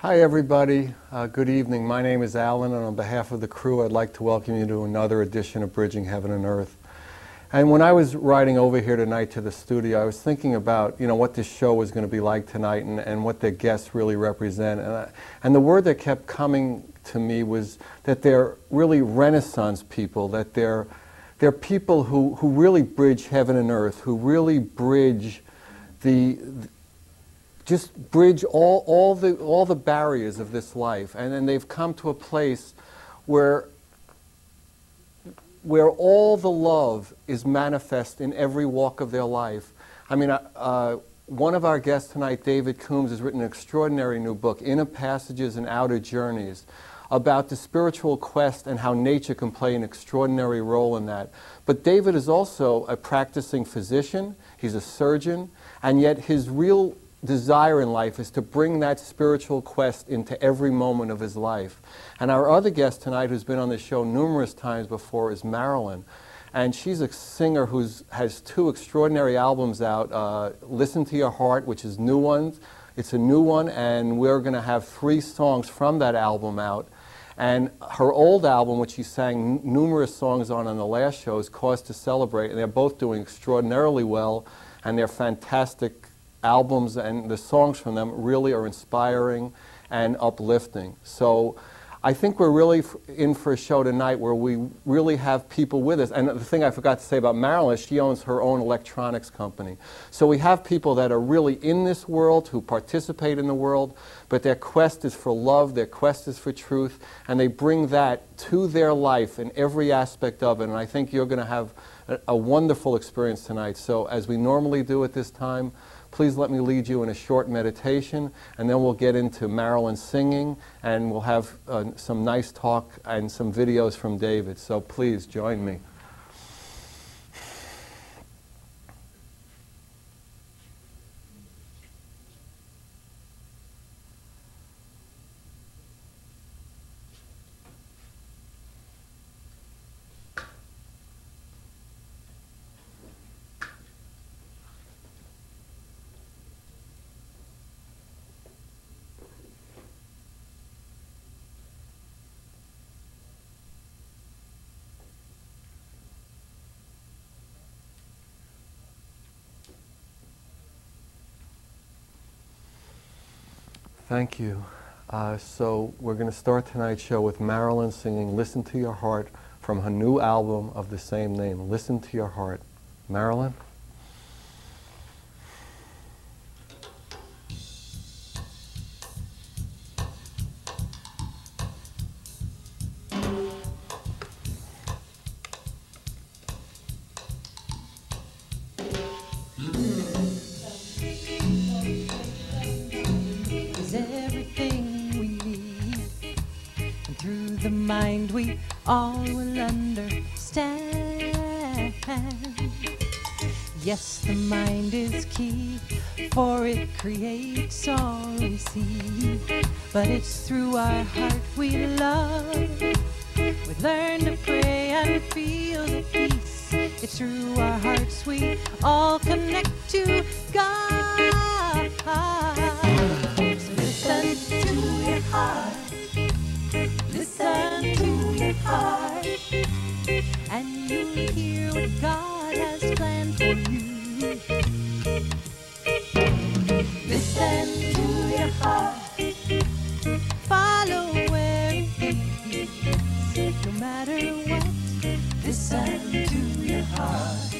Hi everybody, good evening. My name is Alan, and on behalf of the crew I'd like to welcome you to another edition of Bridging Heaven and Earth. And when I was riding over here tonight to the studio, I was thinking about what this show was going to be like tonight and what the guests really represent. And the word that kept coming to me was that they're really Renaissance people, that they're people who really bridge heaven and earth, who really bridge just bridge all the barriers of this life, and then they've come to a place where all the love is manifest in every walk of their life. I mean, one of our guests tonight, David Cumes, has written an extraordinary new book, Inner Passages and Outer Journeys, about the spiritual quest and how nature can play an extraordinary role in that. But David is also a practicing physician, he's a surgeon, and yet his real desire in life is to bring that spiritual quest into every moment of his life. And our other guest tonight, who's been on the show numerous times before, is Marilynn. And she's a singer who has two extraordinary albums out, Listen to Your Heart, which is new ones. It's a new one, and we're going to have 3 songs from that album out. And her old album, which she sang numerous songs on the last show, is Cause to Celebrate, and they're both doing extraordinarily well, and they're fantastic albums, and the songs from them really are inspiring and uplifting. So I think we're really in for a show tonight where we really have people with us. And the thing I forgot to say about Marilynn is she owns her own electronics company. So we have people that are really in this world, who participate in the world, but their quest is for love, their quest is for truth, and they bring that to their life in every aspect of it. And I think you're going to have a wonderful experience tonight. So as we normally do at this time, please let me lead you in a short meditation, and then we'll get into Marilynn singing, and we'll have some nice talk and some videos from David. So please join me. Thank you. So we're going to start tonight's show with Marilynn singing Listen to Your Heart from her new album of the same name, Listen to Your Heart. Marilynn? All will understand. Yes, the mind is key, for it creates all we see. But it's through our heart we love. We learn to pray and feel the peace. It's through our hearts we all connect to God. So listen to your heart. Listen to your heart, and you'll hear what God has planned for you. Listen to your heart, follow where it leads, no matter what. Listen to your heart.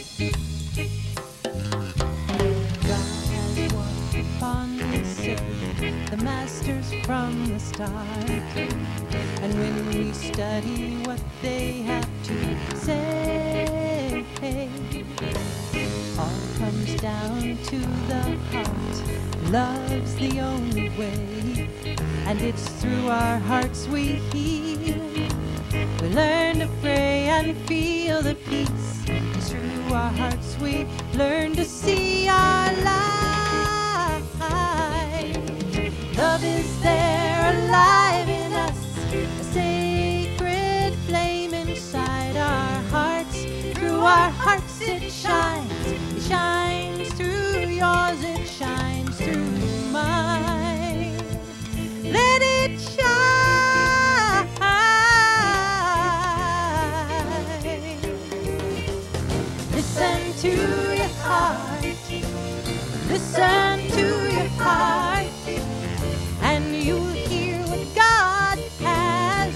God has walked upon this earth, the masters from the start. And when we study what they have to say, all comes down to the heart. Love's the only way, and it's through our hearts we heal. We learn to pray and feel the peace. It's through our hearts we learn to see our life. Love is there, alive in us. A sacred flame inside our hearts. Through our hearts it shines. It shines through yours, it shines through mine. Let Listen to your heart, and you'll hear what God has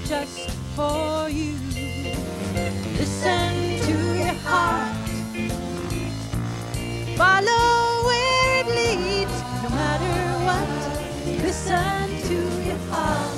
just for you. Listen to your heart, follow where it leads, no matter what. Listen to your heart.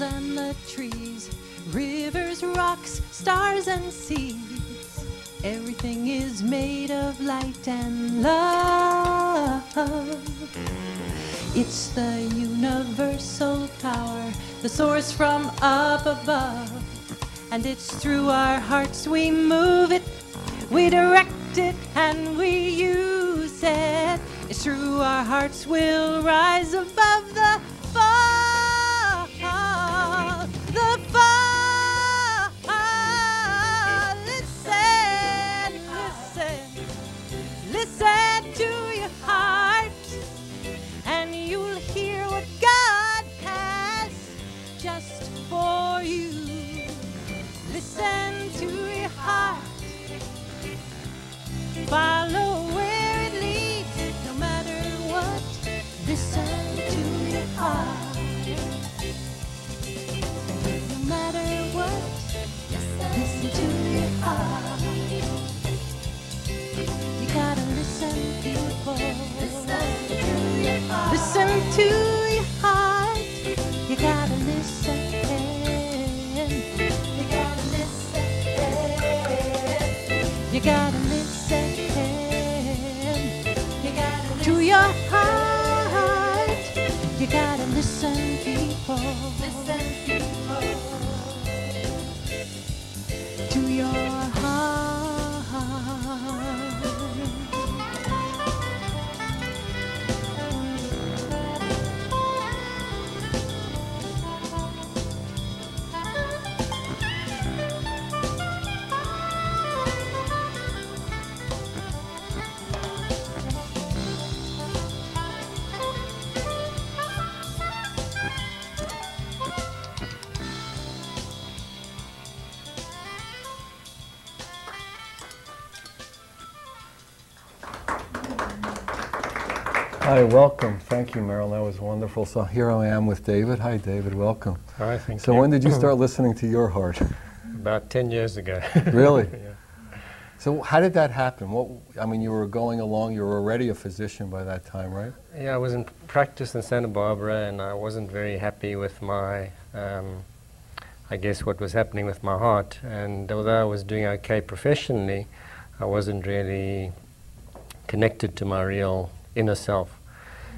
And the trees, rivers, rocks, stars and seas, everything is made of light and love. It's the universal power, the source from up above, and it's through our hearts we move it, we direct it, and we use it. It's through our hearts we'll rise above the fall. The fall. Listen, listen, listen to your heart, and you'll hear what God has just for you. Listen to your heart, follow where it leads, no matter what. Listen to your heart. No matter what, listen to your heart. You gotta listen, people. Listen to your heart. Listen to your heart. You gotta listen. You gotta listen. You gotta listen. You gotta to your heart. You gotta listen, people. Listen, people. To your heart. Hi, welcome. Thank you, Marilynn. That was wonderful. So here I am with David. Hi, David. Welcome. Hi, thank you. So when did you start listening to your heart? About 10 years ago. Really? Yeah. So how did that happen? I mean, you were going along. You were already a physician by that time, right? Yeah, I was in practice in Santa Barbara, and I wasn't very happy with my, I guess, what was happening with my heart. And although I was doing okay professionally, I wasn't really connected to my real inner self.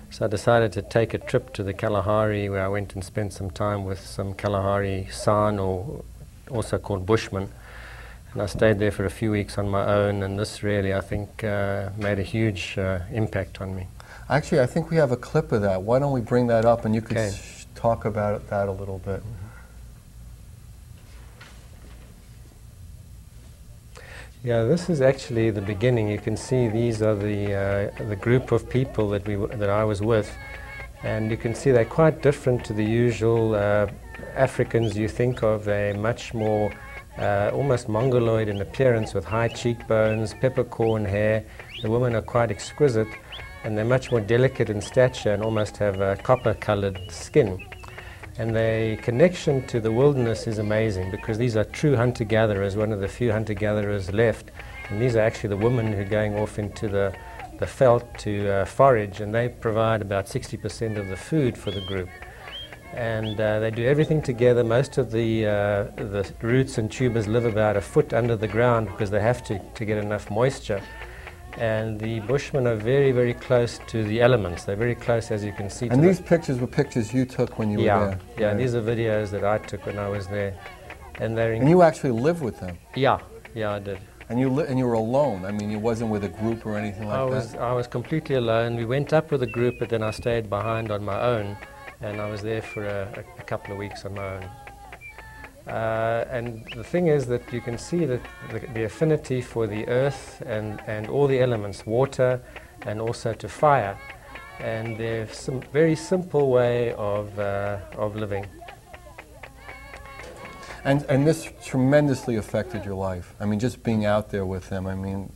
So I decided to take a trip to the Kalahari, where I went and spent some time with some Kalahari San, or also called Bushmen. And I stayed there for a few weeks on my own, and this really, I think, made a huge impact on me. Actually, I think we have a clip of that. Why don't we bring that up, and you could Okay. talk about that a little bit. Yeah, this is actually the beginning. You can see these are the group of people that I was with, and you can see they're quite different to the usual Africans you think of. They're much more almost mongoloid in appearance, with high cheekbones, peppercorn hair. The women are quite exquisite, and they're much more delicate in stature and almost have a copper-colored skin. And their connection to the wilderness is amazing, because these are true hunter-gatherers, one of the few hunter-gatherers left. And these are actually the women who are going off into the veld to forage, and they provide about 60% of the food for the group. And they do everything together. Most of the roots and tubers live about a foot under the ground, because they have to get enough moisture. And the Bushmen are very, very close to the elements. They're very close, as you can see. And these pictures were pictures you took when you were there? Yeah, right. These are videos that I took when I was there. And you actually live with them? Yeah, I did. And you were alone. I mean, you wasn't with a group or anything like that? I was completely alone. We went up with a group, but then I stayed behind on my own, and I was there for a couple of weeks on my own. And the thing is that you can see that the affinity for the earth and all the elements, water and also to fire. And there's some very simple way of living. And this tremendously affected your life. I mean, just being out there with them. I mean,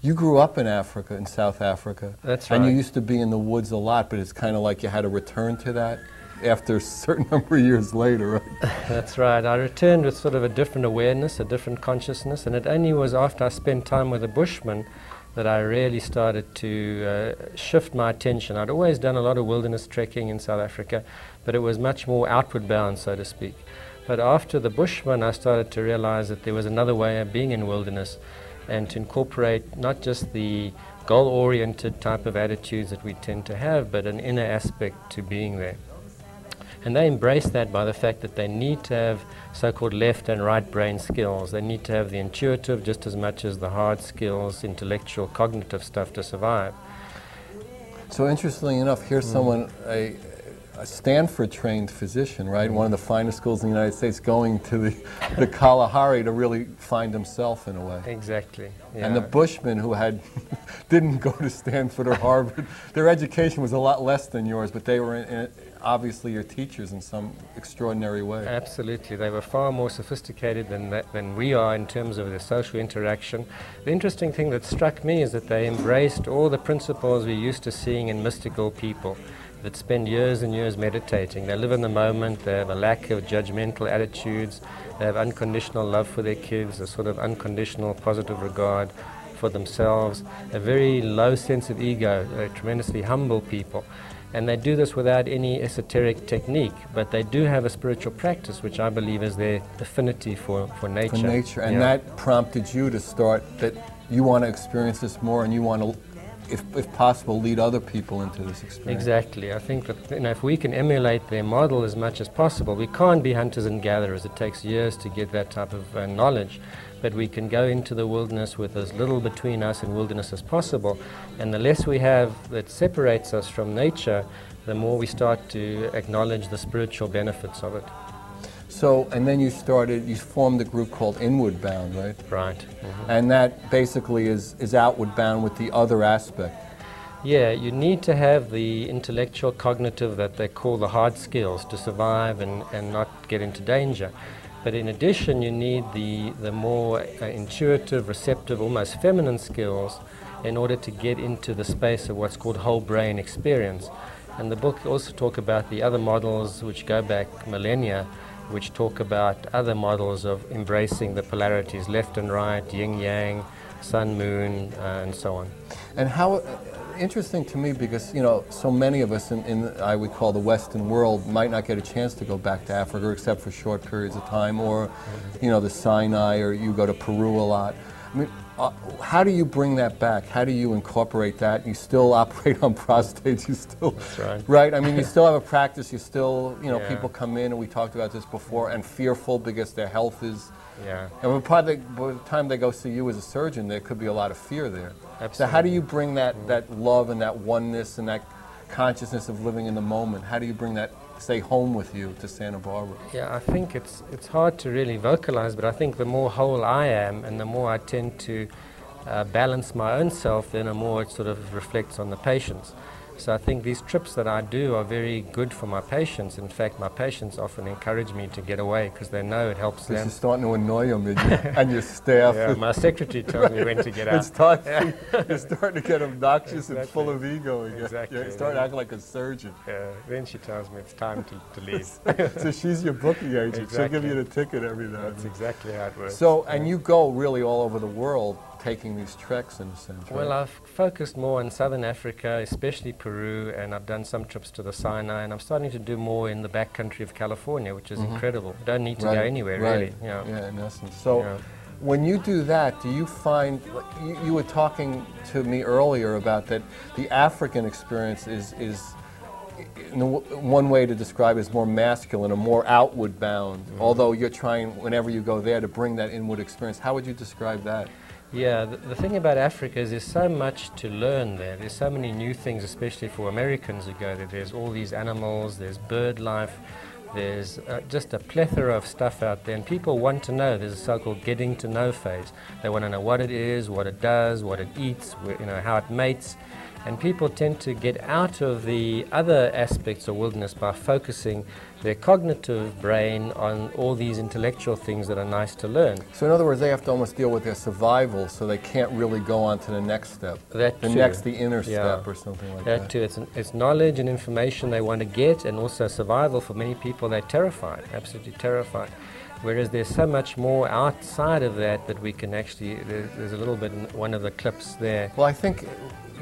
you grew up in Africa, in South Africa. That's right. And you used to be in the woods a lot, but it's kind of like you had to return to that after a certain number of years later, right? That's right. I returned with sort of a different awareness, a different consciousness, and it only was after I spent time with the Bushmen that I really started to shift my attention. I'd always done a lot of wilderness trekking in South Africa, but it was much more outward bound, so to speak. But after the Bushmen, I started to realize that there was another way of being in wilderness, and to incorporate not just the goal-oriented type of attitudes that we tend to have, but an inner aspect to being there. And they embrace that by the fact that they need to have so-called left and right brain skills. They need to have the intuitive just as much as the hard skills, intellectual, cognitive stuff to survive. So interestingly enough, here's someone, a Stanford-trained physician, right? One of the finest schools in the United States, going to the Kalahari to really find himself in a way. Exactly. Yeah. And the Bushmen who didn't go to Stanford or Harvard, their education was a lot less than yours, but they were obviously your teachers in some extraordinary way. Absolutely. They were far more sophisticated than we are in terms of their social interaction. The interesting thing that struck me is that they embraced all the principles we're used to seeing in mystical people that spend years and years meditating. They live in the moment, they have a lack of judgmental attitudes, they have unconditional love for their kids, a sort of unconditional positive regard for themselves, a very low sense of ego, tremendously humble people. And they do this without any esoteric technique, but they do have a spiritual practice, which I believe is their affinity for nature. For nature, and that prompted you to start that you want to experience this more, and you want to, if possible, lead other people into this experience. Exactly. I think that if we can emulate their model as much as possible, we can't be hunters and gatherers. It takes years to get that type of knowledge. But we can go into the wilderness with as little between us and wilderness as possible. And the less we have that separates us from nature, the more we start to acknowledge the spiritual benefits of it. So, and then you formed a group called Inward Bound, right? Right. Mm-hmm. And that basically is outward bound with the other aspect. Yeah, you need to have the intellectual, cognitive, that they call the hard skills to survive and not get into danger. But in addition, you need the more intuitive, receptive, almost feminine skills in order to get into the space of what's called whole brain experience. And the book also talk about the other models which go back millennia, which talk about other models of embracing the polarities, left and right, yin-yang, sun-moon, and so on. And how interesting to me, because so many of us in I would call the Western world might not get a chance to go back to Africa except for short periods of time, or the Sinai, or you go to Peru a lot. I mean, how do you bring that back? How do you incorporate that? You still operate on prostates. You still, that's right. Right? I mean, you still have a practice. You still, people come in, and we talked about this before, and fearful because their health is. Yeah. And by the time they go see you as a surgeon, there could be a lot of fear there. Absolutely. So how do you bring that love and that oneness and that consciousness of living in the moment? How do you bring that, say, home with you to Santa Barbara? Yeah, I think it's hard to really vocalize, but I think the more whole I am and the more I tend to balance my own self, then the more it sort of reflects on the patients. So I think these trips that I do are very good for my patients. In fact, my patients often encourage me to get away because they know it helps them. This is starting to annoy them and your staff. Yeah, my secretary tells me when to get out. You're starting to get obnoxious and full of ego again. Exactly. You're starting to act like a surgeon. Yeah, then she tells me it's time to leave. So she's your booking agent. Exactly. She'll give you the ticket every now and then. That's exactly how it works. So, and you go really all over the world taking these treks, in a sense, right? Well, I've focused more on southern Africa, especially Peru, and I've done some trips to the Sinai, and I'm starting to do more in the backcountry of California, which is incredible. You don't need to go anywhere, really. Yeah, in essence. So, when you do that, do you find, like, you were talking to me earlier about that the African experience is one way to describe it is more masculine or more outward bound, although you're trying, whenever you go there, to bring that inward experience. How would you describe that? Yeah, the thing about Africa is there's so much to learn there. There's so many new things, especially for Americans who go there. There's all these animals, there's bird life, there's just a plethora of stuff out there, and people want to know. There's a so-called getting to know phase. They want to know what it is, what it does, what it eats, how it mates. And people tend to get out of the other aspects of wilderness by focusing their cognitive brain on all these intellectual things that are nice to learn. So in other words, they have to almost deal with their survival, so they can't really go on to the next step. The inner step or something like that. That too. It's knowledge and information they want to get, and also survival. For many people, they're terrified, absolutely terrified. Whereas there's so much more outside of that we can actually, there's a little bit in one of the clips there. Well, I think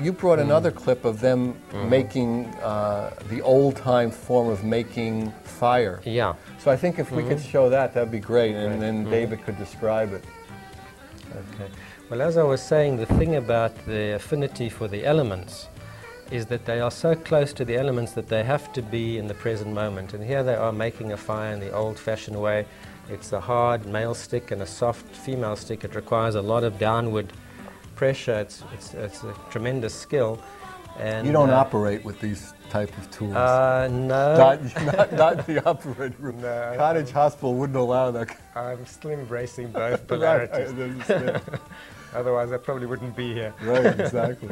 you brought another clip of them making the old-time form of making fire. Yeah. So I think if we could show that, that'd be great, and then David could describe it. Okay. Well, as I was saying, the thing about the affinity for the elements is that they are so close to the elements that they have to be in the present moment. And here they are making a fire in the old-fashioned way. It's a hard male stick and a soft female stick. It requires a lot of downward pressure. It's a tremendous skill. And you don't operate with these type of tools? No. Not in the operating room. No, Cottage Hospital wouldn't allow that. I'm still embracing both polarities. Otherwise, I probably wouldn't be here. Right, exactly.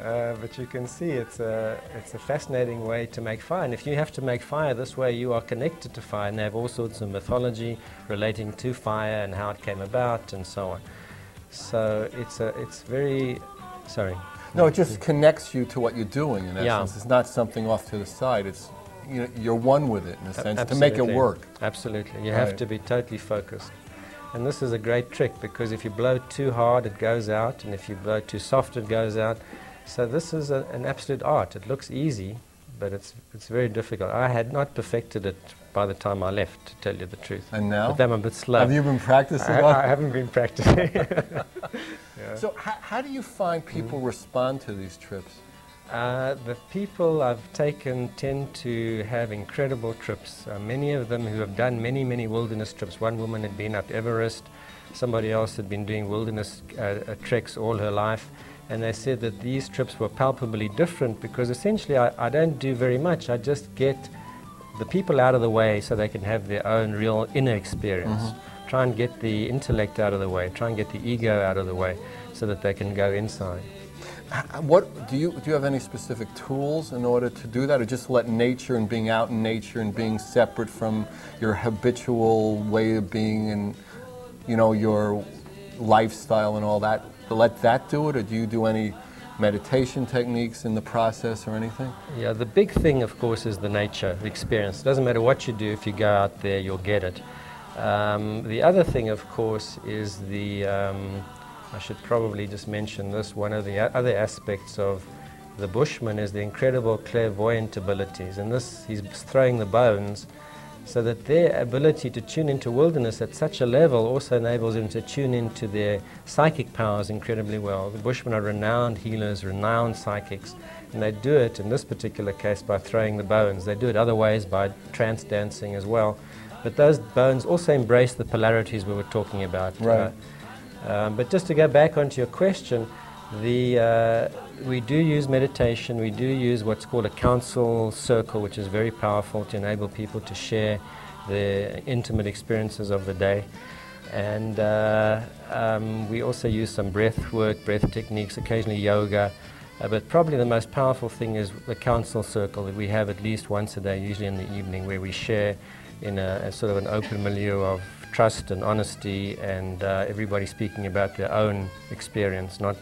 But you can see it's a fascinating way to make fire. And if you have to make fire this way, you are connected to fire, and they have all sorts of mythology relating to fire and how it came about and so on. So it's very, sorry. No, it just connects you to what you're doing, in essence. It's not something off to the side. It's, you're one with it, in a sense, to make it work. Absolutely. You have to be totally focused. And this is a great trick, because if you blow too hard, it goes out, and if you blow too soft, it goes out. So this is an absolute art. It looks easy, but it's very difficult. I had not perfected it by the time I left, to tell you the truth. And now? But I'm a bit slow. Have you been practicing? I haven't been practicing. So how do you find people respond to these trips? The people I've taken tend to have incredible trips. Many of them who have done many, many wilderness trips. One woman had been up Everest. Somebody else had been doing wilderness treks all her life. And they said that these trips were palpably different, because essentially I don't do very much. I just get the people out of the way so they can have their own real inner experience. Try and get the intellect out of the way. Try and get the ego out of the way so that they can go inside. What do you have any specific tools in order to do that, or just let nature and being out in nature and being separate from your habitual way of being and your lifestyle and all that, to let that do it, or do you do any meditation techniques in the process or anything? Yeah, the big thing, of course, is the nature, the experience. It doesn't matter what you do, if you go out there, you'll get it. The other thing, of course, is I should probably just mention this, one of the other aspects of the Bushman is the incredible clairvoyant abilities. And this, he's throwing the bones, so that their ability to tune into wilderness at such a level also enables them to tune into their psychic powers incredibly well. The Bushmen are renowned healers, renowned psychics, and they do it, in this particular case, by throwing the bones. They do it other ways, by trance dancing as well. But those bones also embrace the polarities we were talking about. Right. But just to go back onto your question, we do use meditation. We do use what's called a council circle, which is very powerful to enable people to share their intimate experiences of the day. And we also use some breath work, breath techniques, occasionally yoga. But probably the most powerful thing is the council circle that we have at least once a day, usually in the evening, where we share in a sort of an open milieu of trust and honesty, and everybody speaking about their own experience, not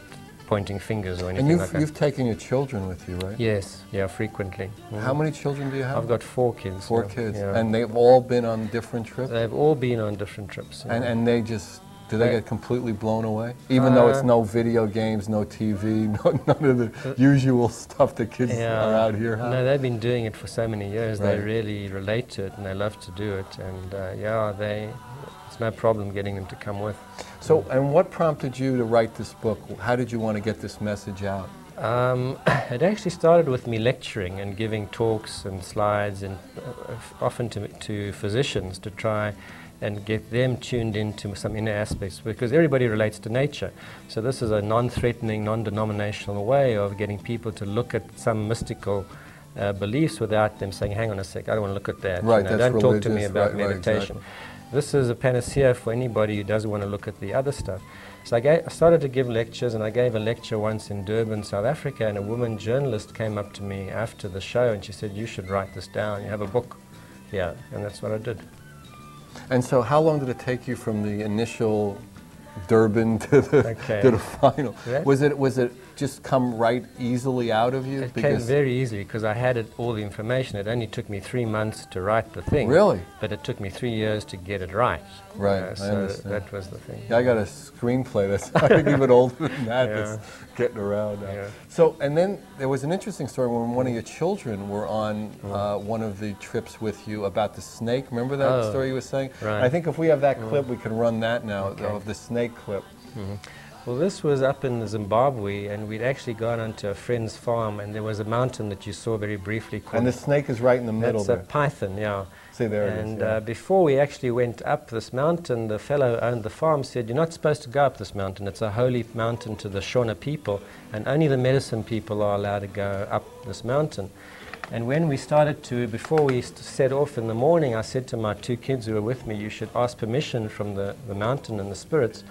pointing fingers or anything like that. And you've taken your children with you, right? Yes, yeah, frequently. How many children do you have? I've got 4 kids. 4 kids. Yeah. And they've all been on different trips? They've all been on different trips. Yeah. And they just, do they get completely blown away? Even though it's no video games, no TV, none of the usual stuff that kids are out here having? No, they've been doing it for so many years. Right. They really relate to it, and they love to do it. And it's no problem getting them to come with. So, and what prompted you to write this book? How did you want to get this message out? It actually started with me lecturing and giving talks and slides, and often to physicians, to try and get them tuned into some inner aspects, because everybody relates to nature. So this is a non-threatening, non-denominational way of getting people to look at some mystical beliefs without them saying, hang on a sec, I don't want to look at that. Right, you know, that's don't talk to me religious, about right, meditation. exactly. This is a panacea for anybody who doesn't want to look at the other stuff. So I started to give lectures, and I gave a lecture once in Durban, South Africa, and a woman journalist came up to me after the show and she said, you should write this down, you have a book. Yeah, and that's what I did. And so how long did it take you from the initial Durban to the final? Was it just come right easily out of you? It came very easily because I had all the information. It only took me 3 months to write the thing. Really? But it took me 3 years to get it right. Right, so that was the thing. Yeah, I got a screenplay that's I think even older than that that's getting around now. Yeah. So, and then there was an interesting story when one of your children were on one of the trips with you about the snake. Remember that story you were saying? Right. I think if we have that clip, we can run that now, of the snake clip. Well, this was up in Zimbabwe, and we'd actually gone onto a friend's farm, and there was a mountain that you saw very briefly called... And the snake is right in the middle there. That's a python, yeah. See, there and it is, before we actually went up this mountain, the fellow who owned the farm said, you're not supposed to go up this mountain. It's a holy mountain to the Shona people, and only the medicine people are allowed to go up this mountain. And when we started to, before we set off in the morning, I said to my 2 kids who were with me, you should ask permission from the mountain and the spirits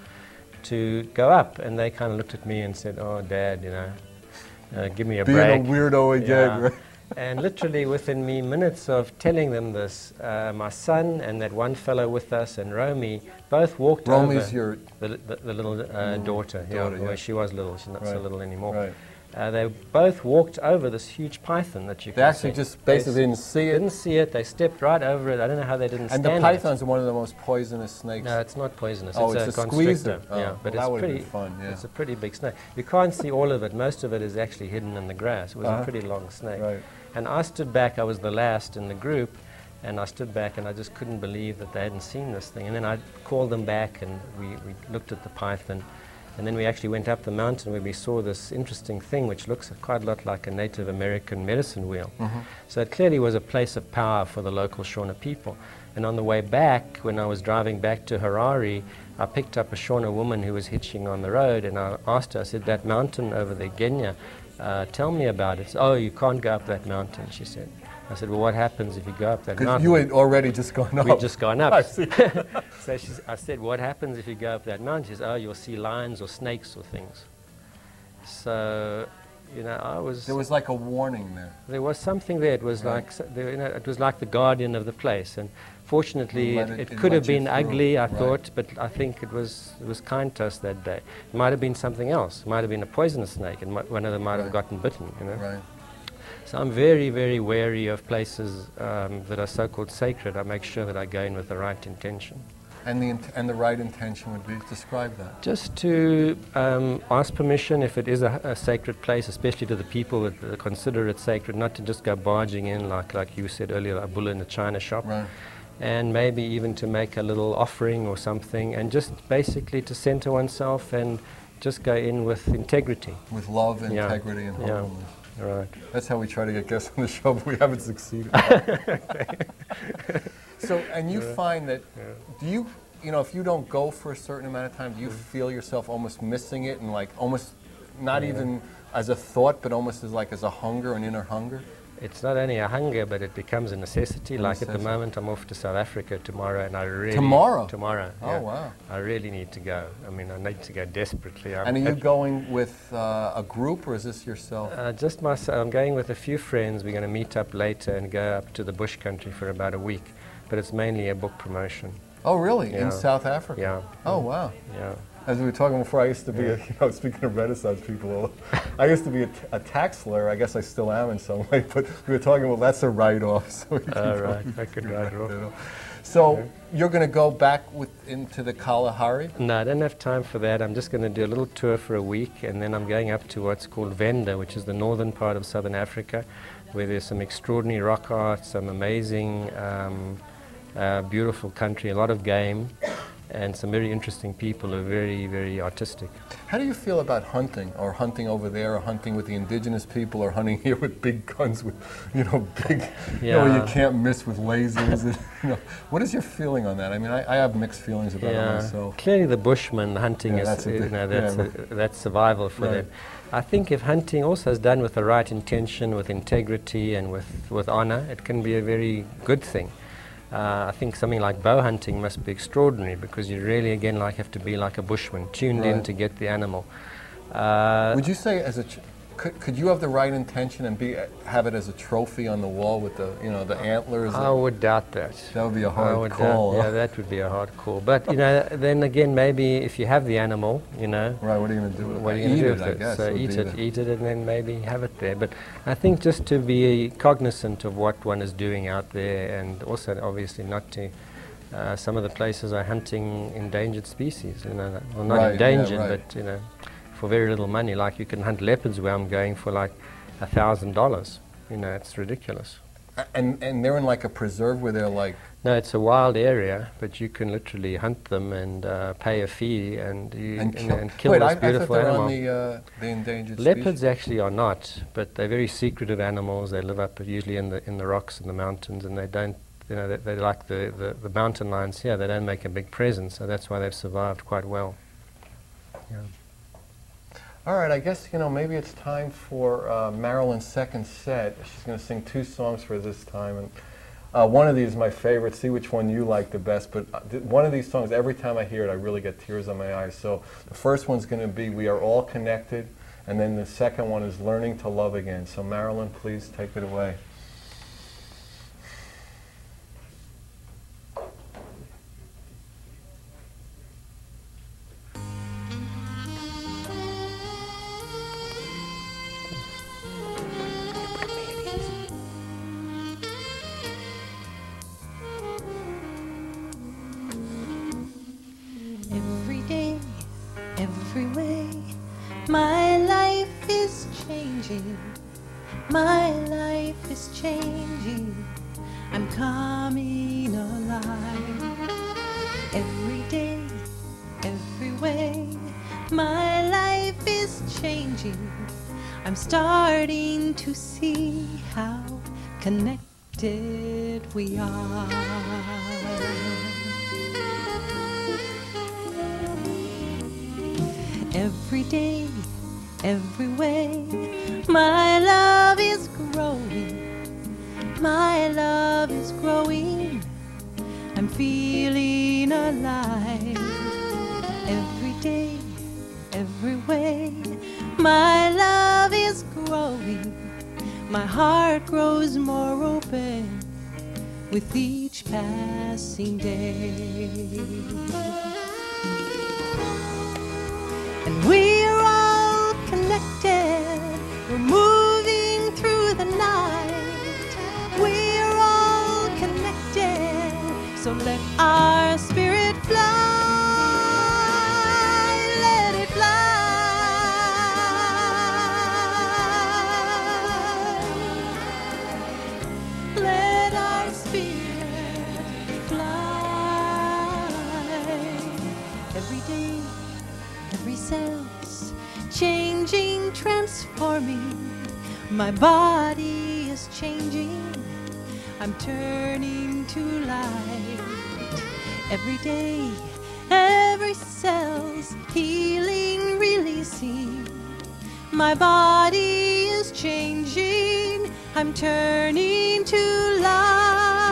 to go up. And they kind of looked at me and said, oh, Dad, you know, give me a break. Being a weirdo again, right? And literally within minutes of telling them this, my son and that one fellow with us and Romy both walked over. Romy's your... The little daughter, well, she was little, she's not so little anymore. Right. They both walked over this huge python that you can see. They actually just basically didn't see it? Didn't see it, they stepped right over it. I don't know how they didn't stand it. And the pythons are one of the most poisonous snakes. No, it's not poisonous. Oh, it's a constrictor. squeezer. Oh, yeah, but well, it's pretty fun, yeah. It's a pretty big snake. You can't see all of it. Most of it is actually hidden in the grass. It was a pretty long snake. Right. And I stood back, I was the last in the group, and I stood back and I just couldn't believe that they hadn't seen this thing. And then I called them back and we looked at the python. And then we actually went up the mountain where we saw this interesting thing which looks quite a lot like a Native American medicine wheel. So it clearly was a place of power for the local Shona people. And on the way back, when I was driving back to Harare, I picked up a Shona woman who was hitching on the road, and I asked her, I said, that mountain over there, Genya, tell me about it. Oh, you can't go up that mountain, she said. I said, well, what happens if you go up that mountain? Because you had already just gone up. We'd just gone up. I see. So I said, what happens if you go up that mountain? She said, oh, you'll see lions or snakes or things. So, you know, There was like a warning there. There was something there. It was like, you know, it was like the guardian of the place. And fortunately, it could have been ugly, I thought, but I think it was kind to us that day. It might have been something else. It might have been a poisonous snake, and one of them might have gotten bitten, you know. Right. So I'm very, very wary of places that are so-called sacred. I make sure that I go in with the right intention. And the right intention would be, describe that. Just to ask permission if it is a sacred place, especially to the people that consider it sacred, not to just go barging in like you said earlier, a bull in a china shop. Right. And maybe even to make a little offering or something, and just basically to center oneself and just go in with integrity. With love, integrity, and humbleness. Right. That's how we try to get guests on the show, but we haven't succeeded. So, and you find that, do you know, if you don't go for a certain amount of time, do you feel yourself almost missing it, and like almost not even as a thought, but almost as a hunger, an inner hunger? It's not only a hunger, but it becomes a necessity. Like at the moment, I'm off to South Africa tomorrow, and I really... Tomorrow? Tomorrow, Oh, wow. I really need to go. I mean, I need to go desperately. And are you going with a group, or is this yourself? Just myself. I'm going with a few friends. We're going to meet up later and go up to the bush country for about a week. But it's mainly a book promotion. Oh, really? Yeah. In South Africa? Yeah. Oh, wow. Yeah. As we were talking before, I used to be, speaking of Renaissance people, I used to be a tax lawyer. I guess I still am in some way, but we were talking about that's a write-off. So right, I could write it off. You know. So you're going to go back into the Kalahari? No, I don't have time for that. I'm just going to do a little tour for a week, and then I'm going up to what's called Venda, which is the northern part of southern Africa, where there's some extraordinary rock art, some amazing, beautiful country, a lot of game. and some very interesting people who are very, very artistic. How do you feel about hunting, or hunting over there, or hunting with the indigenous people, or hunting here with big guns, with, big, you can't miss with lasers? And, what is your feeling on that? I mean, I have mixed feelings about it myself. Clearly the bushman, the hunting is, that's survival for them. I think if hunting also is done with the right intention, with integrity and with honor, it can be a very good thing. I think something like bow hunting must be extraordinary, because you really, again, have to be like a bushman, tuned in to get the animal. Would you say, could you have the right intention and have it as a trophy on the wall with the the antlers? I would doubt that. That would be a hard call. Yeah, that would be a hard call. But then again, maybe if you have the animal, right, what are you going to do with it? What are you going to do with it? Guess, so eat it, and then maybe have it there. But I think just to be cognizant of what one is doing out there, and also obviously not to. Some of the places are hunting endangered species. Well, not endangered, but for very little money. Like you can hunt leopards where I'm going for like $1,000. It's ridiculous. And they're in like a preserve where they're like... No, it's a wild area, but you can literally hunt them and pay a fee and kill this beautiful animal. Wait, I thought they're on the endangered leopards species. Actually are not, but they're very secretive animals. They live up usually in the rocks and the mountains, and they don't, they like the mountain lions here. They don't make a big presence, so that's why they've survived quite well. Yeah. All right, I guess, maybe it's time for Marilynn's second set. She's going to sing 2 songs for this time. And one of these is my favorite. See which one you like the best. But one of these songs, every time I hear it, I really get tears on my eyes. So the first one's going to be We Are All Connected. And then the second one is Learning to Love Again. So Marilynn, please take it away. Every way, my life is changing. My life is changing. I'm coming alive. Every day, every way, my life is changing. I'm starting to see how connected we are. Every day, every way, my love is growing. My love is growing. I'm feeling alive. Every day, every way, my love is growing. My heart grows more open with each passing day. And we're all connected. We're moving through the night. We're all connected. So let our spirit fly. Let it fly. Let our spirit fly. Every day, every cell's changing, transforming. My body is changing. I'm turning to light. Every day, every cell's healing, releasing. My body is changing. I'm turning to light.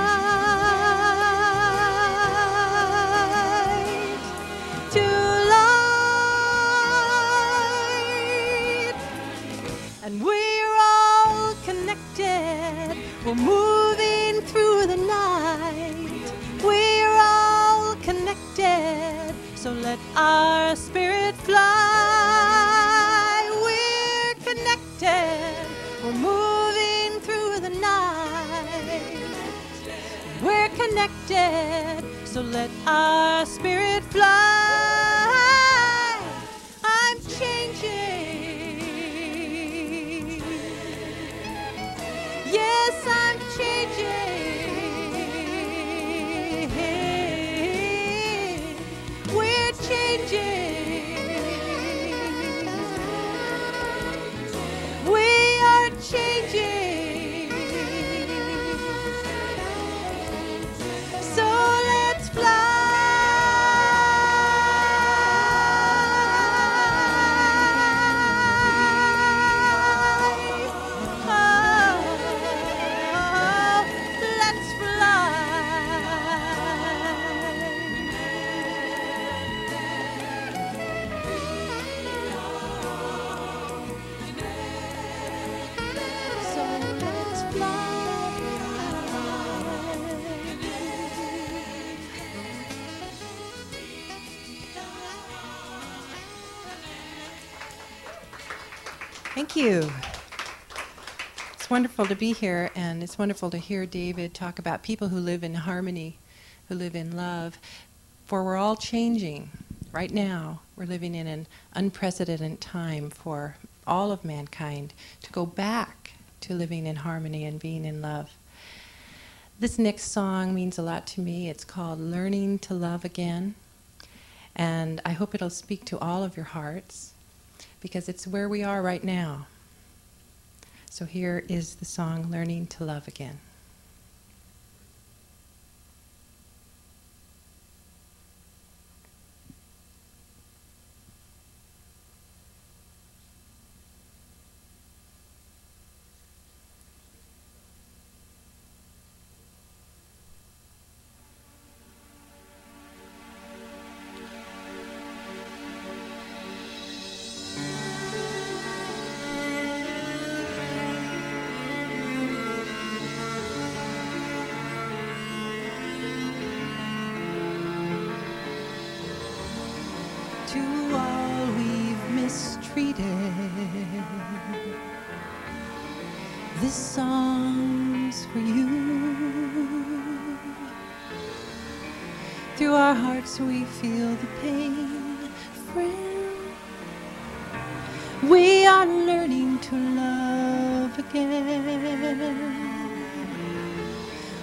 To light. And we're all connected. We're moving through the night. We're all connected. So let our spirit fly. We're connected. We're moving through the night. We're connected. So let our spirit fly. I'm changing. Yes, I'm changing. Thank you. It's wonderful to be here, and it's wonderful to hear David talk about people who live in harmony, who live in love. For we're all changing. Right now, we're living in an unprecedented time for all of mankind to go back to living in harmony and being in love. This next song means a lot to me. It's called Learning to Love Again. And I hope it'll speak to all of your hearts, because it's where we are right now. So here is the song, Learning to Love Again. To all we've mistreated, this song's for you. Through our hearts we feel the pain, friend. We are learning to love again.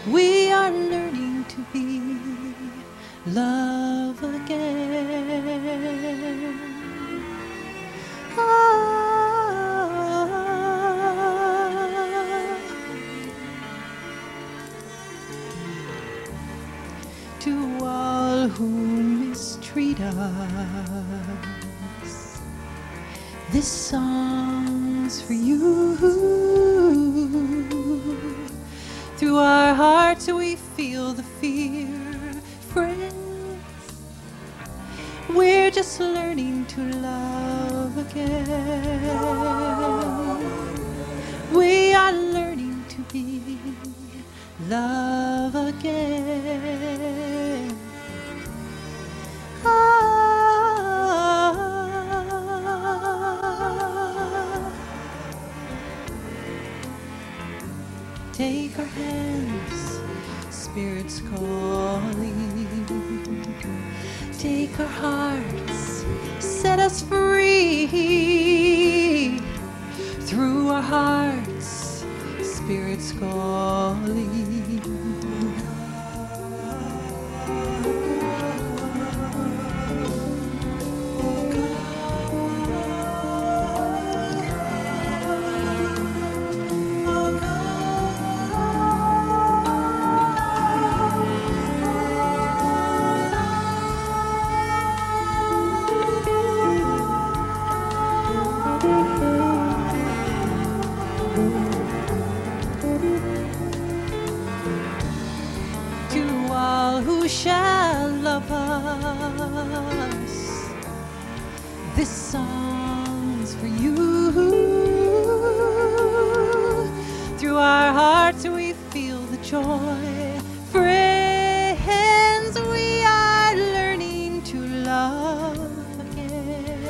We are learning to be love again. To all who mistreat us, this song's for you. Through our hearts we feel the fear, friends. We're just learning to love again. We are learning to be love again. Take our hands, Spirit's calling. Take our hearts, set us free. Through our hearts, Spirit's calling. Shall love us, this song's for you. Through our hearts we feel the joy, friends. We are learning to love again.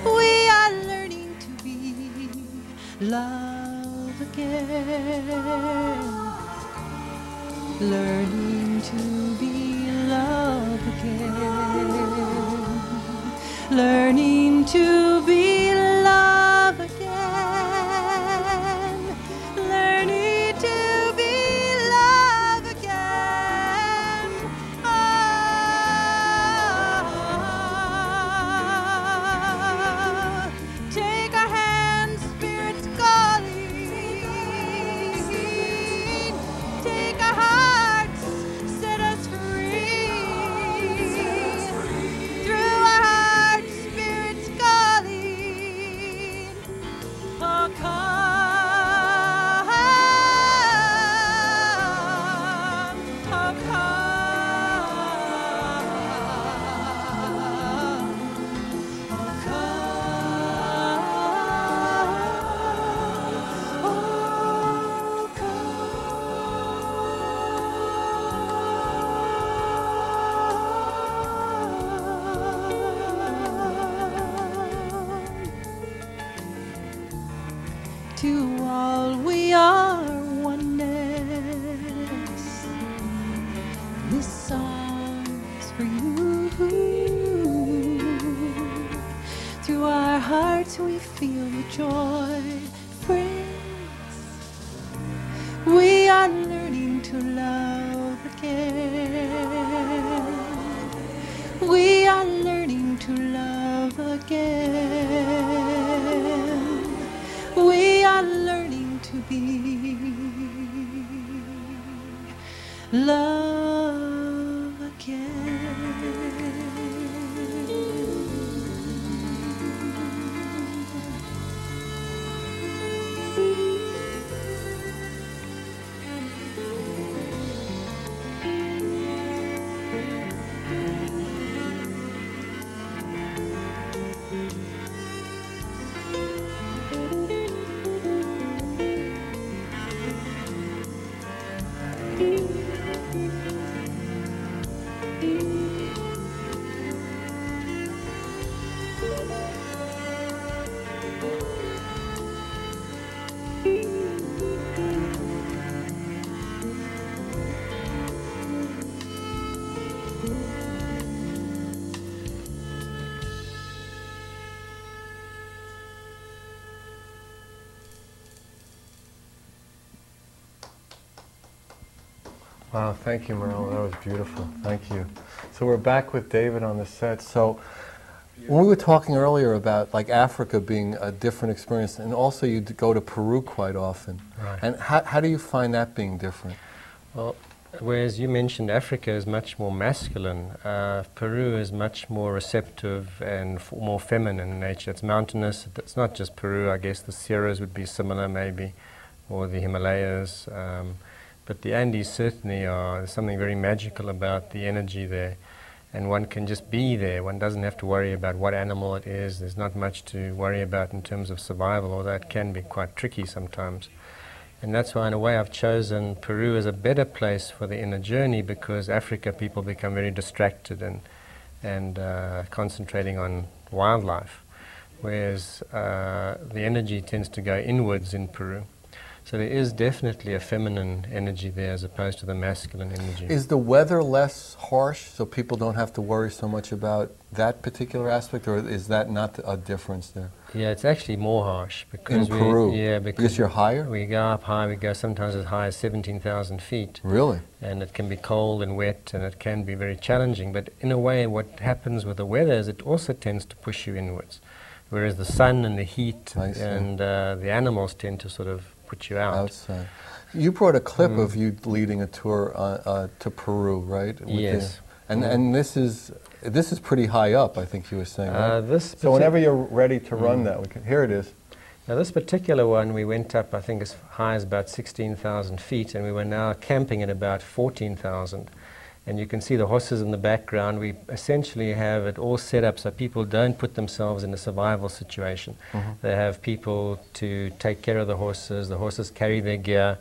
We are learning to be love again. Learning to be love again. Learning to be love again. Learning to be love again. Oh, take our hands, Spirit's calling. Take our hearts, set us free. Through our hearts, Spirit's calling. hearts we feel the joy. Friends, we are learning to love again. We are learning to love again. We are learning to be love again. Wow, thank you, Marilynn. That was beautiful. Thank you. So we're back with David on the set. So when we were talking earlier about like Africa being a different experience, and also you go to Peru quite often. Right. And how do you find that being different? Well, whereas you mentioned Africa is much more masculine, Peru is much more receptive and more feminine in nature. It's mountainous. It's not just Peru. I guess the Sierras would be similar maybe, or the Himalayas. But the Andes certainly are. There's something very magical about the energy there. And one can just be there. One doesn't have to worry about what animal it is. There's not much to worry about in terms of survival, although it can be quite tricky sometimes. And that's why, in a way, I've chosen Peru as a better place for the inner journey, because Africa people become very distracted and concentrating on wildlife, whereas the energy tends to go inwards in Peru. So there is definitely a feminine energy there as opposed to the masculine energy. Is the weather less harsh, so people don't have to worry so much about that particular aspect, or is that not a difference there? Yeah, it's actually more harsh because in Peru. Yeah, because you're higher. We go up high. We go sometimes as high as 17,000 feet. Really? And it can be cold and wet, and it can be very challenging. But in a way, what happens with the weather is it also tends to push you inwards, whereas the sun and the heat and the animals tend to sort of put you out. Outside. You brought a clip of you leading a tour to Peru, right? Yes. And this is pretty high up, I think you were saying, right? So whenever you're ready to run that, here it is. Now this particular one, we went up, I think, as high as about 16,000 feet, and we were now camping at about 14,000. And you can see the horses in the background. We essentially have it all set up so people don't put themselves in a survival situation. They have people to take care of the horses carry their gear,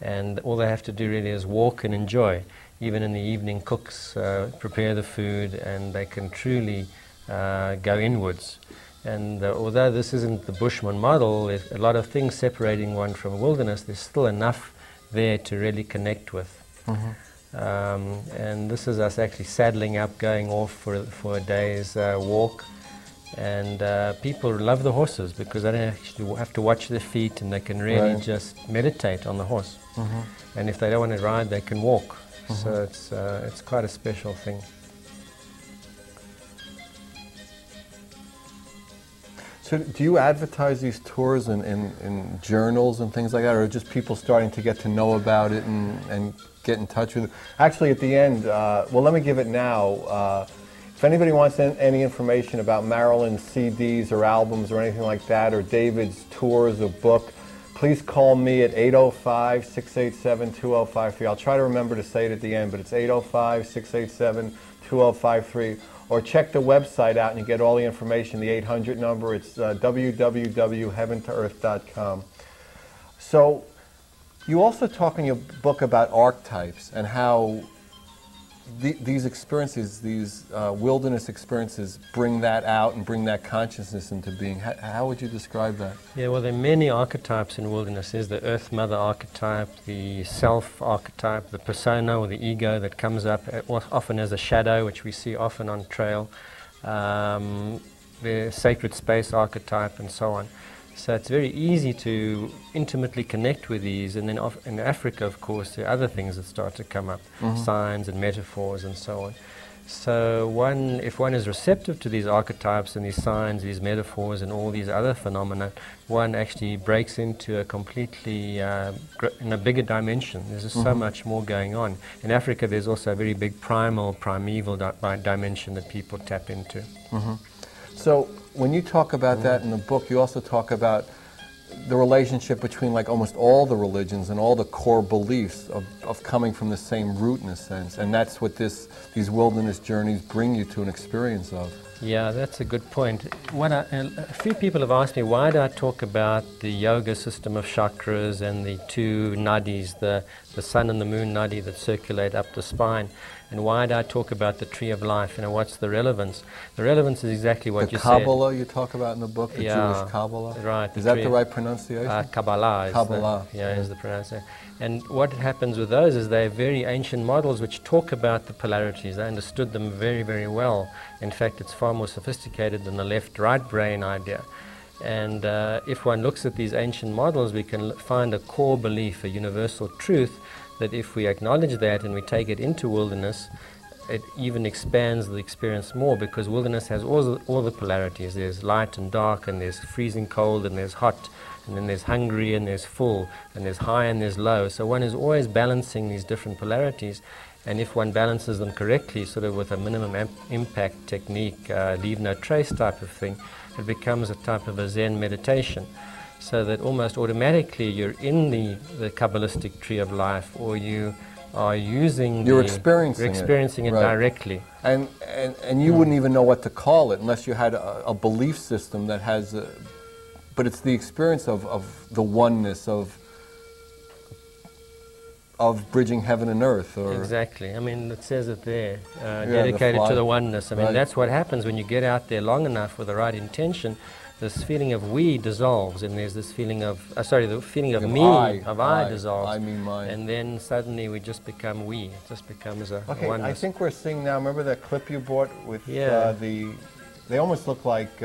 and all they have to do really is walk and enjoy. Even in the evening, cooks prepare the food, and they can truly go inwards. And although this isn't the Bushman model, a lot of things separating one from wilderness, there's still enough there to really connect with. And this is us actually saddling up, going off for a day's walk. And people love the horses because they don't actually have to watch their feet, and they can really just meditate on the horse. And if they don't want to ride, they can walk. So it's quite a special thing. So do you advertise these tours in journals and things like that, or just people starting to get to know about it and get in touch with it? Actually, at the end, well, let me give it now. If anybody wants any information about Marilynn's CDs or albums or anything like that, or David's tours or book, please call me at 805-687-2053. I'll try to remember to say it at the end, but it's 805-687-2053. Or check the website out and you get all the information, the 800 number. It's www.heaventooearth.com. So you also talk in your book about archetypes and how these experiences, these wilderness experiences, bring that out and bring that consciousness into being. How would you describe that? Yeah, well, there are many archetypes in wilderness. There's the Earth Mother archetype, the self archetype, the persona or the ego that comes up often as a shadow, which we see often on trail. their sacred space archetype and so on. So it's very easy to intimately connect with these, and then in Africa, of course, there are other things that start to come up, signs and metaphors and so on. So if one is receptive to these archetypes and these signs, these metaphors and all these other phenomena, one actually breaks into a completely, in a bigger dimension. There's just so much more going on. In Africa, there's also a very big primeval dimension that people tap into. So when you talk about that in the book, you also talk about the relationship between like almost all the religions and all the core beliefs of coming from the same root in a sense, and that's what these wilderness journeys bring you to an experience of. Yeah, that's a good point. A few people have asked me, why do I talk about the yoga system of chakras and the two nadis, the sun and the moon nadi that circulate up the spine? And why do I talk about the tree of life? You know, what's the relevance? The relevance is exactly what you said. The Kabbalah you talk about in the book, the Jewish Kabbalah? Right. Is that the right pronunciation? Kabbalah. Is the pronunciation. And what happens with those is they're very ancient models which talk about the polarities. They understood them very, very well. In fact, it's far more sophisticated than the left-right brain idea. And if one looks at these ancient models, we can find a core belief, a universal truth, that if we acknowledge that and we take it into wilderness, it even expands the experience more, because wilderness has all the polarities. There's light and dark, and there's freezing cold, and there's hot, and then there's hungry, and there's full, and there's high, and there's low. So one is always balancing these different polarities, and if one balances them correctly, sort of with a minimum impact technique, leave no trace type of thing, it becomes a type of a Zen meditation. So that almost automatically you're in the Kabbalistic tree of life, or you are using You're experiencing it right. directly. And you wouldn't even know what to call it unless you had a belief system that has but it's the experience of the oneness of bridging heaven and earth. Exactly. I mean, it says it there, dedicated to the oneness. I mean, that's what happens when you get out there long enough with the right intention. This feeling of we dissolves, and there's this feeling of, the feeling of me, I dissolves. I mean mine. And then suddenly we just become we. It just becomes a oneness. I think we're seeing now, remember that clip you bought with they almost look like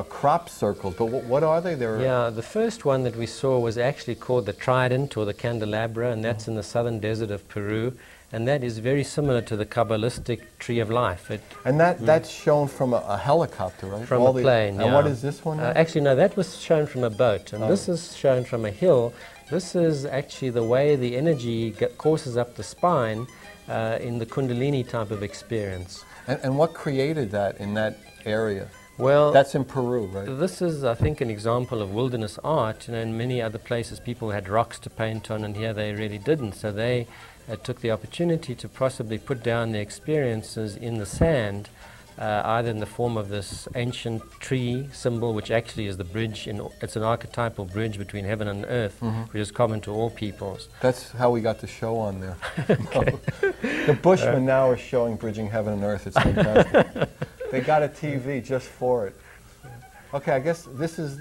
crop circles, but what are they? The first one that we saw was actually called the trident or the candelabra, and that's in the southern desert of Peru. And that is very similar to the Kabbalistic tree of life. That's shown from a helicopter, right? From a plane, And what is this one? Actually, no, that was shown from a boat. And this is shown from a hill. This is actually the way the energy courses up the spine in the Kundalini type of experience. And what created that in that area? Well, that's in Peru, right? This is, I think, an example of wilderness art. You know, in many other places, people had rocks to paint on, and here they really didn't. So they took the opportunity to possibly put down their experiences in the sand, either in the form of this ancient tree symbol, which actually is the bridge. It's an archetypal bridge between heaven and earth, which is common to all peoples. That's how we got the show on there. The Bushmen now are showing Bridging Heaven and Earth. It's fantastic. They got a TV just for it. Okay, I guess this is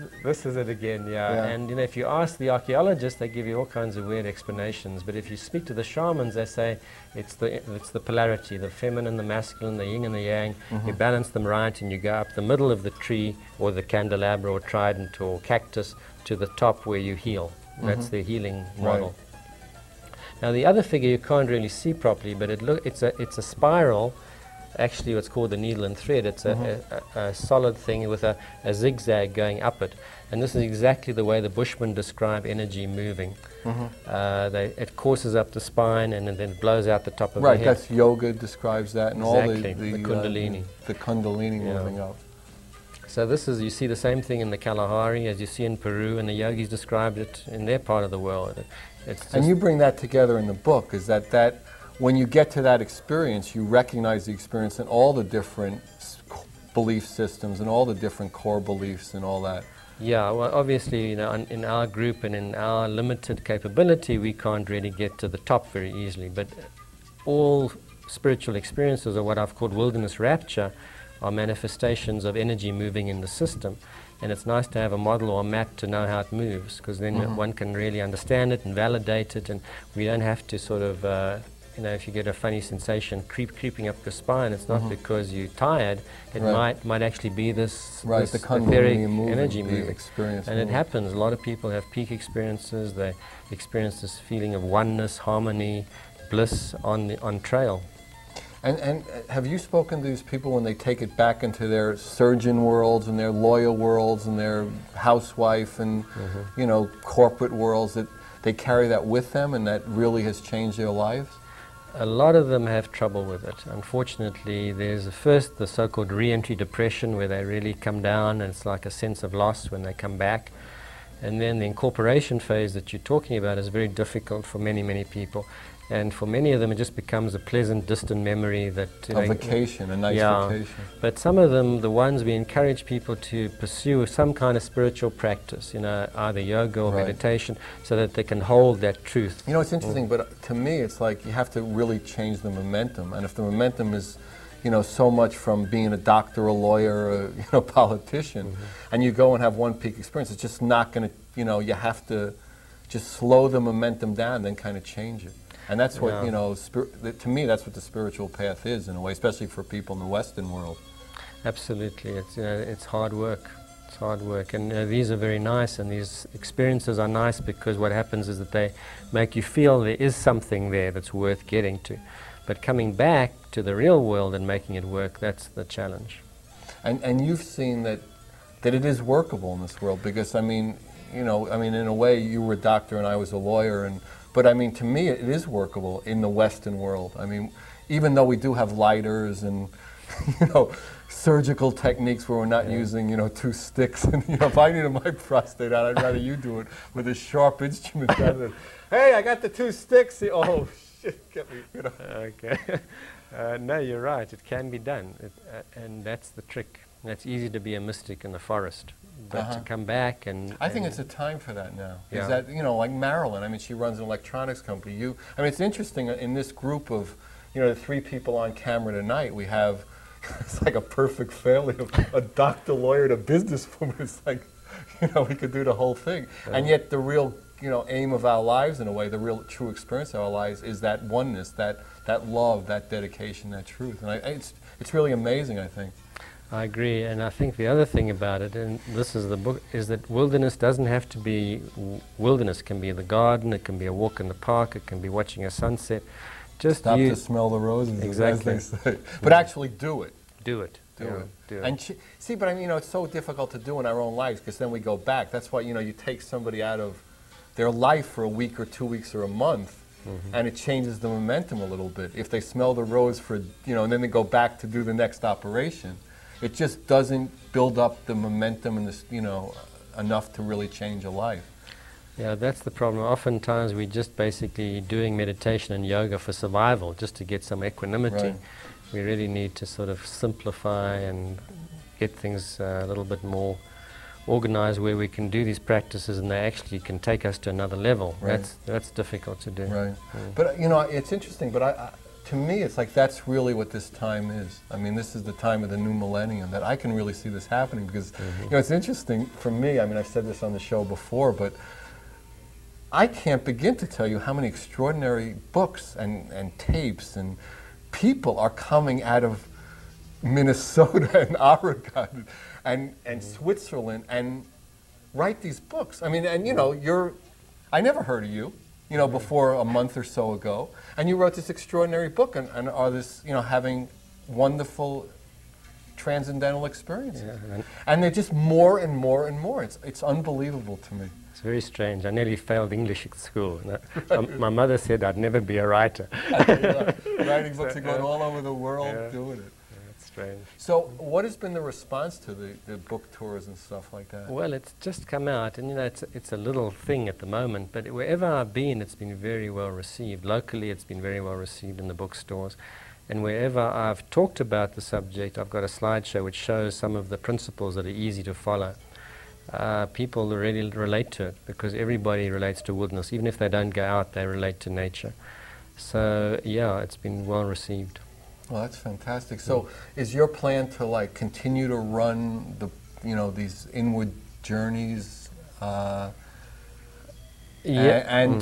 it again, yeah. And you know, if you ask the archaeologists, they give you all kinds of weird explanations. But if you speak to the shamans, they say it's the polarity, the feminine, the masculine, the yin and the yang. You balance them right, and you go up the middle of the tree, or the candelabra, or trident, or cactus, to the top where you heal. That's the healing model. Right. Now, the other figure you can't really see properly, but it's a spiral. Actually, what's called the needle and thread. It's a solid thing with a zigzag going up it. And this is exactly the way the Bushmen describe energy moving. It courses up the spine, and then it blows out the top of the head. Right, that's yoga describes that, and exactly, all the Kundalini. The Kundalini moving up. So you see the same thing in the Kalahari as you see in Peru, and the yogis described it in their part of the world. And you bring that together in the book, is that when you get to that experience, you recognize the experience in all the different belief systems and all the different core beliefs and all that. Yeah, well, obviously, you know, in our group and in our limited capability, we can't really get to the top very easily. But all spiritual experiences, or what I've called wilderness rapture, are manifestations of energy moving in the system. And it's nice to have a model or a map to know how it moves, because then one can really understand it and validate it, and we don't have to sort of you know, if you get a funny sensation creeping up your spine, it's not because you're tired. It might actually be this, this the etheric energy moving. Experience. And it happens. A lot of people have peak experiences. They experience this feeling of oneness, harmony, bliss on trail. And have you spoken to these people when they take it back into their surgeon worlds and their lawyer worlds and their housewife and you know, corporate worlds, that they carry that with them and that really has changed their lives? A lot of them have trouble with it. Unfortunately, there's first the so-called re-entry depression, where they really come down and it's like a sense of loss when they come back. And then the incorporation phase that you're talking about is very difficult for many, many people. And for many of them, it just becomes a pleasant, distant memory that... A vacation, a nice vacation. But some of them, the ones we encourage people to pursue some kind of spiritual practice, you know, either yoga or meditation, so that they can hold that truth. You know, it's interesting, but to me, it's like you have to really change the momentum. And if the momentum is, you know, so much from being a doctor, a lawyer, a you know, politician, and you go and have one peak experience, it's just not going to, you know, you have to just slow the momentum down and then kind of change it. And that's what, you know, to me, that's what the spiritual path is, in a way, especially for people in the Western world. Absolutely. It's, you know, it's hard work. It's hard work. And these are very nice, and these experiences are nice because what happens is that they make you feel there is something there that's worth getting to. But coming back to the real world and making it work, that's the challenge. And you've seen that it is workable in this world, because, I mean, you know, I mean, in a way, you were a doctor and I was a lawyer, but I mean, to me, it is workable in the Western world. I mean, even though we do have lighters and, you know, surgical techniques where we're not using, you know, 2 sticks. And, you know, if I needed my prostate out, I'd rather you do it with a sharp instrument rather than, hey, I got the 2 sticks. Oh, shit, get me, you know. Okay. No, you're right. It can be done. And that's the trick. It's easy to be a mystic in the forest. But to come back and... I think it's a time for that now. Is that, you know, like Marilynn, I mean, she runs an electronics company. I mean, it's interesting, in this group of, you know, the 3 people on camera tonight, we have, it's like a perfect family of a doctor, lawyer, and a businesswoman. It's like, you know, we could do the whole thing. And yet the real, you know, aim of our lives, in a way, the real true experience of our lives is that oneness, that love, that dedication, that truth. And it's really amazing, I think. I agree, and I think the other thing about it, and this is the book, is that wilderness doesn't have to be wilderness. It can be the garden, it can be a walk in the park, it can be watching a sunset. Just stop to smell the roses, exactly. As they say. But actually do it. Do it. Do it. And see, but I mean, you know, it's so difficult to do in our own lives, because then we go back. That's why, you know, you take somebody out of their life for a week or 2 weeks or a month, and it changes the momentum a little bit. If they smell the rose for, you know, and then they go back to do the next operation, it just doesn't build up the momentum and this, you know, enough to really change a life. Yeah, that's the problem. Oftentimes we're just basically doing meditation and yoga for survival, just to get some equanimity. Right. We really need to sort of simplify and get things a little bit more organized, where we can do these practices and they actually can take us to another level. Right. That's difficult to do. Right. But, you know, it's interesting, but to me, it's like that's really what this time is. I mean, this is the time of the new millennium, that I can really see this happening, because, you know, it's interesting for me. I mean, I've said this on the show before, but I can't begin to tell you how many extraordinary books and tapes and people are coming out of Minnesota and Oregon and Switzerland and write these books. I mean, and, you know, I never heard of you, you know, before a month or so ago. And you wrote this extraordinary book and are this, you know, having wonderful transcendental experiences. Yeah, and they're just more and more and more. It's unbelievable to me. It's very strange. I nearly failed English at school. My mother said I'd never be a writer. Writing books and going all over the world doing it. That's strange. So what has been the response to the book tours and stuff like that? Well, it's just come out, and you know, it's a little thing at the moment, but wherever I've been, it's been very well received. Locally, it's been very well received in the bookstores. And wherever I've talked about the subject, I've got a slideshow which shows some of the principles that are easy to follow. People really relate to it, because everybody relates to wilderness. Even if they don't go out, they relate to nature. So, yeah, it's been well received. Well, that's fantastic. So, is your plan to like continue to run the, you know, these inward journeys, and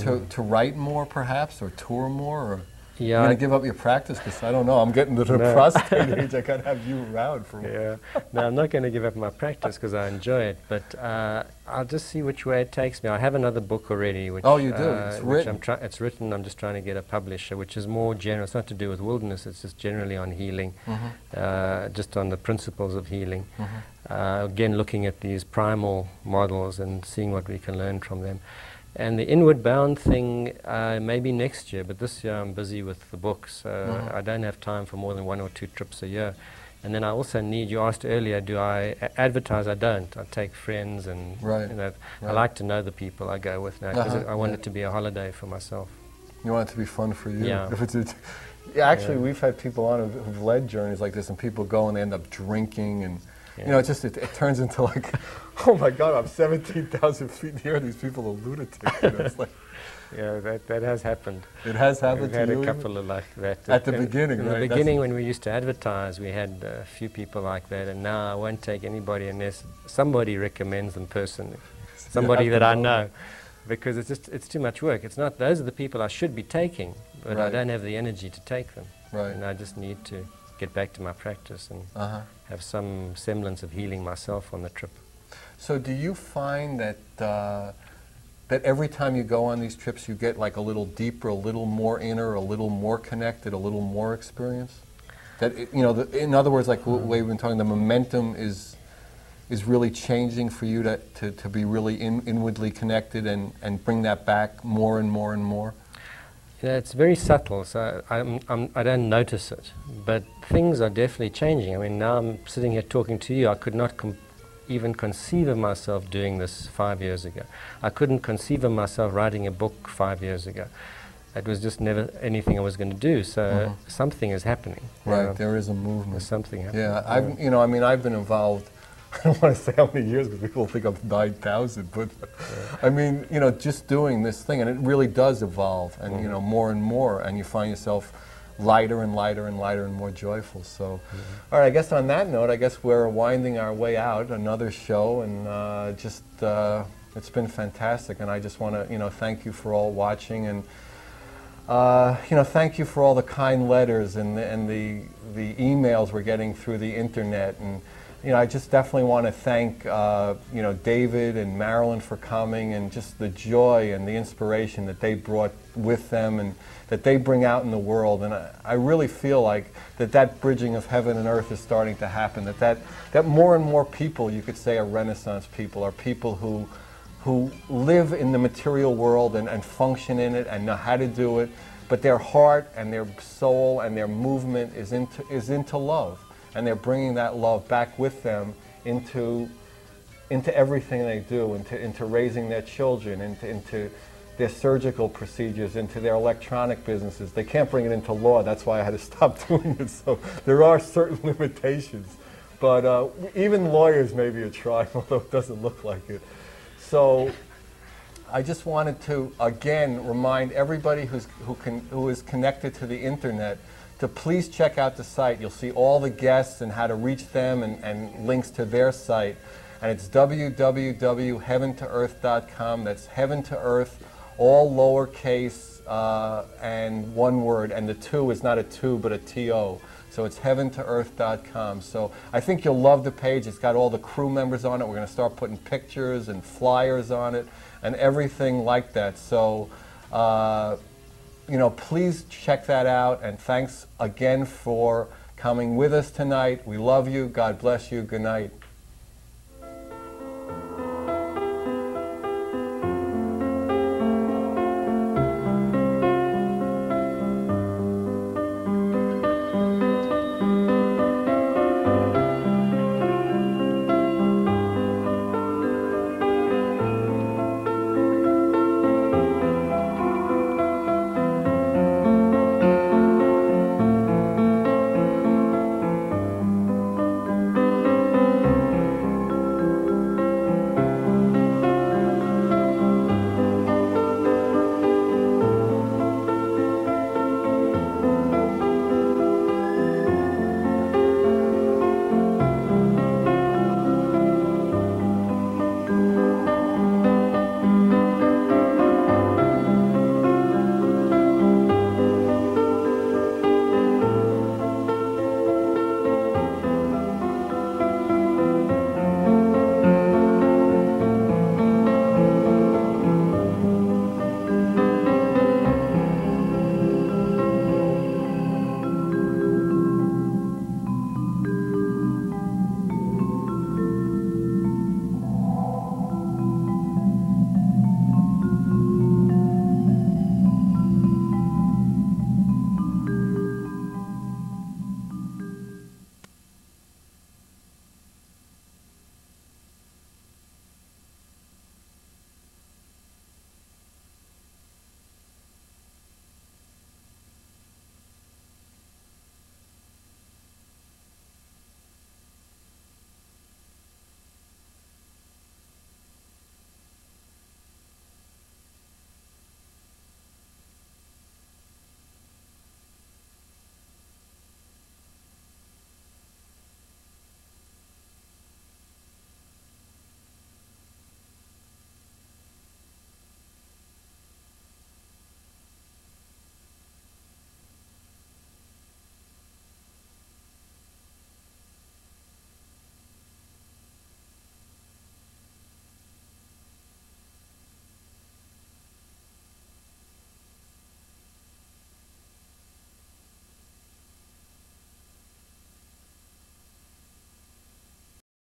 to write more, perhaps, or tour more? Or? Yeah. You're going to give up your practice? Because I don't know, I'm getting to the prostate age, I can't have you around for Yeah. No, I'm not going to give up my practice because I enjoy it, but I'll just see which way it takes me. I have another book already. Which, oh, you do? It's written? It's written, I'm just trying to get a publisher, which is more general. It's not to do with wilderness, it's just generally on healing, just on the principles of healing. Again, looking at these primal models and seeing what we can learn from them. And the inward bound thing, maybe next year, but this year I'm busy with the books. I don't have time for more than 1 or 2 trips a year. And then I also need, you asked earlier, do I advertise? I don't. I take friends and you know, I like to know the people I go with now because I want it to be a holiday for myself. You want it to be fun for you? Yeah. Yeah, actually, we've had people on who've led journeys like this, and people go and they end up drinking and you know, it turns into like, oh my God, I'm 17,000 feet in the air. These people are lunatics. You know, it's like, yeah, that has happened. It has happened to you? We've had a couple of like that. At the beginning, right? In the beginning, when we used to advertise, we had a few people like that, and now I won't take anybody unless somebody recommends them personally, somebody that I know, because it's too much work. It's not, those are the people I should be taking, but I don't have the energy to take them. Right. And I just need to get back to my practice and have some semblance of healing myself on the trip. So do you find that that every time you go on these trips you get like a little deeper, a little more inner, a little more connected, a little more experience? That you know, in other words, like the way we've been talking, the momentum is really changing for you to be really inwardly connected and bring that back more and more and more? Yeah, it's very subtle, so I don't notice it, but things are definitely changing. I mean, now I'm sitting here talking to you. I could not even conceive of myself doing this 5 years ago. I couldn't conceive of myself writing a book 5 years ago. It was just never anything I was going to do, so something is happening. Right, there is a movement. There's something happening. Yeah, you know, I mean, I've been involved, I don't want to say how many years because people think I'm 9,000, but I mean, you know, just doing this thing, and it really does evolve, and you know, more and more, and you find yourself lighter and lighter and lighter and more joyful. So, all right, I guess on that note, I guess we're winding our way out, another show, and it's been fantastic, and I just want to, you know, thank you for all watching, and you know, thank you for all the kind letters and the emails we're getting through the internet, and you know, I just definitely want to thank you know, David and Marilynn for coming, and just the joy and the inspiration that they brought with them and that they bring out in the world. And I really feel like that bridging of heaven and earth is starting to happen, that more and more people, you could say, are Renaissance people, are people who live in the material world and function in it and know how to do it, but their heart and their soul and their movement is into love. And they're bringing that love back with them into everything they do, into raising their children, into their surgical procedures, into their electronic businesses. They can't bring it into law. That's why I had to stop doing it. So there are certain limitations. But even lawyers maybe are trying, although it doesn't look like it. So I just wanted to, again, remind everybody who is connected to the internet to please check out the site. You'll see all the guests and how to reach them and links to their site. And it's www.heaventoearth.com. That's heaven to earth, all lowercase and one word. And the two is not a two, but a T-O. So it's heaventoearth.com. So I think you'll love the page. It's got all the crew members on it. We're going to start putting pictures and flyers on it and everything like that. So you know, please check that out, and thanks again for coming with us tonight. We love you. God bless you. Good night.